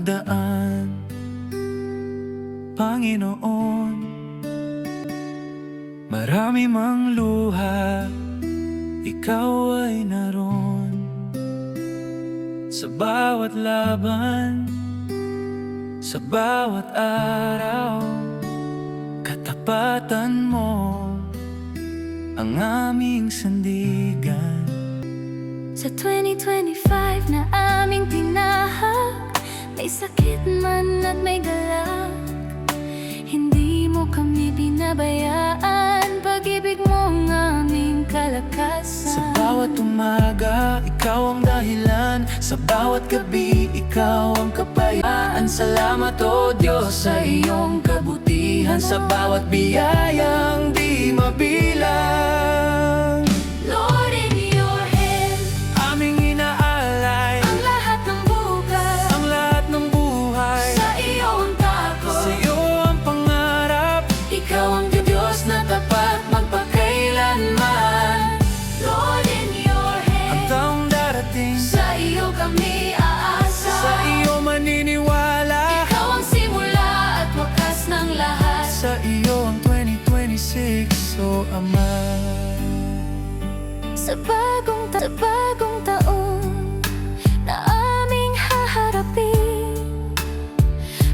nagdaan, Panginoon. Marami mang luha, Ikaw ay naroon. Sa bawat laban, sa bawat araw, katapatan mo ang aming sandigan. Sa 2025 na aming tinahak, may sakit man at may galak, hindi mo kami binabayaan, pag-ibig mo ang aming kalakasan. Sa bawat umaga, ikaw ang dahilan, sa bawat gabi, ikaw ang kapayapaan. Salamat o Diyos sa iyong kabutihan, sa bawat biyayang di mabilang. Lord, in your hand, Aming inaalay ang lahat ng bukas, ang lahat ng buhay. sa iyo ang takot, Sa iyo ang pangarap, ikaw ang Diyos na tapat magpakailanman. Lord, in your ang hand, taong darating, sa iyo kami aasa, sa iyo maniniwala. ikaw ang simula at wakas ng lahat. Sa iyo ang 2026, o Ama. Sa bagong taon na aming haharapin,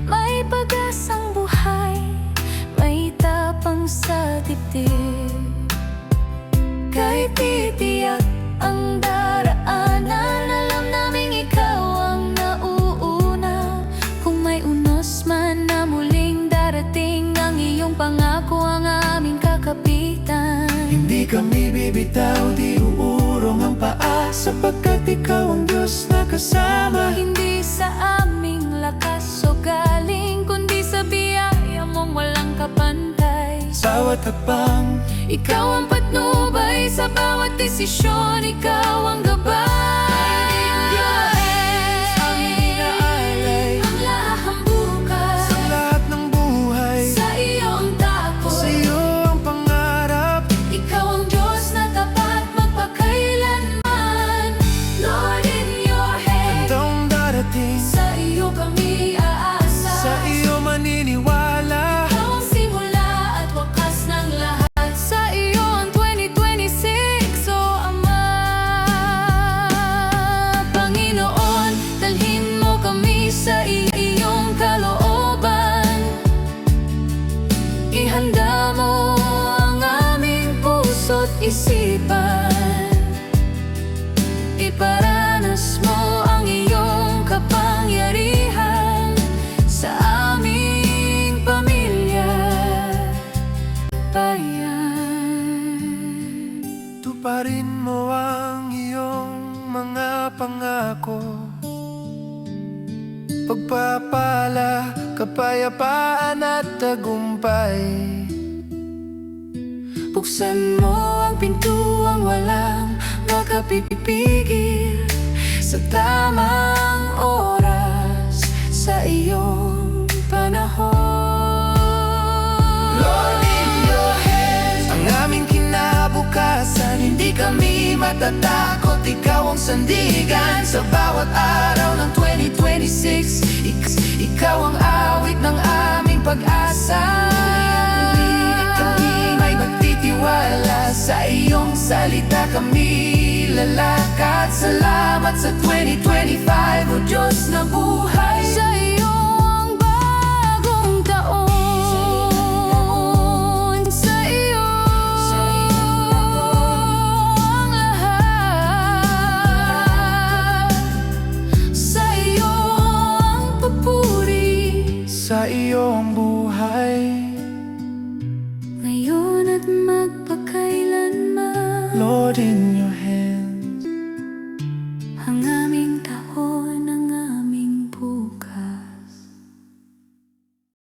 may pag-asang buhay, may tapang sa dibdib. Kahit titiyak ang daraanan, alam naming ikaw ang nauuna. Kung may unos man na muling darating, ang iyong pangako ang aming kakapitan. Hindi kami bibitaw, di uurong ang paa, sapagkat ikaw ang Diyos na kasama. Hindi sa aming lakas o galing, kundi sa biyaya mong walang kapantay. Bawat hakbang, Ikaw ang patnubay, sa bawat desisyon, ikaw ang gabay. aming inaalay Ang lahang bukas, ang lahat ng buhay. sa iyo ang takot, Sa iyo ang pangarap, ikaw ang Diyos na tapat magpakailanman. Lord, in your hand, taong darating, sa iyo kami aasa, sa iyo maniniwala. ikaw ang simula at wakas ng lahat. Sa iyo ang 2026, o Ama. Panginoon, dalhin mo kami sa iyong kalooban. Ihanda mo ang aming puso't isipan. Iparanas mo ang iyong kapangyarihan sa aming pamilya, bayan. Tuparin mo ang iyong mga pangako, pagpapala, kapayapaan at tagumpay. Buksan mo ang pintuang walang makapipigil, sa tamang oras, sa iyong panahon. Lord, in your hands, ang aming kinabukasan. Hindi kami matatakot, ikaw ang sandigan. Sa bawat araw ng 2026, ikaw ang awit ng aming pag-asa. Kami may magtitiwala, sa iyong salita kami lalakad. Salamat sa 2025, o Diyos na buhay. Sa iyo ang bagong taon, sa iyo ang lahat, sa iyo ang papuri, Sa iyo ang buhay. ngayon at magpakailanman. Lord, in your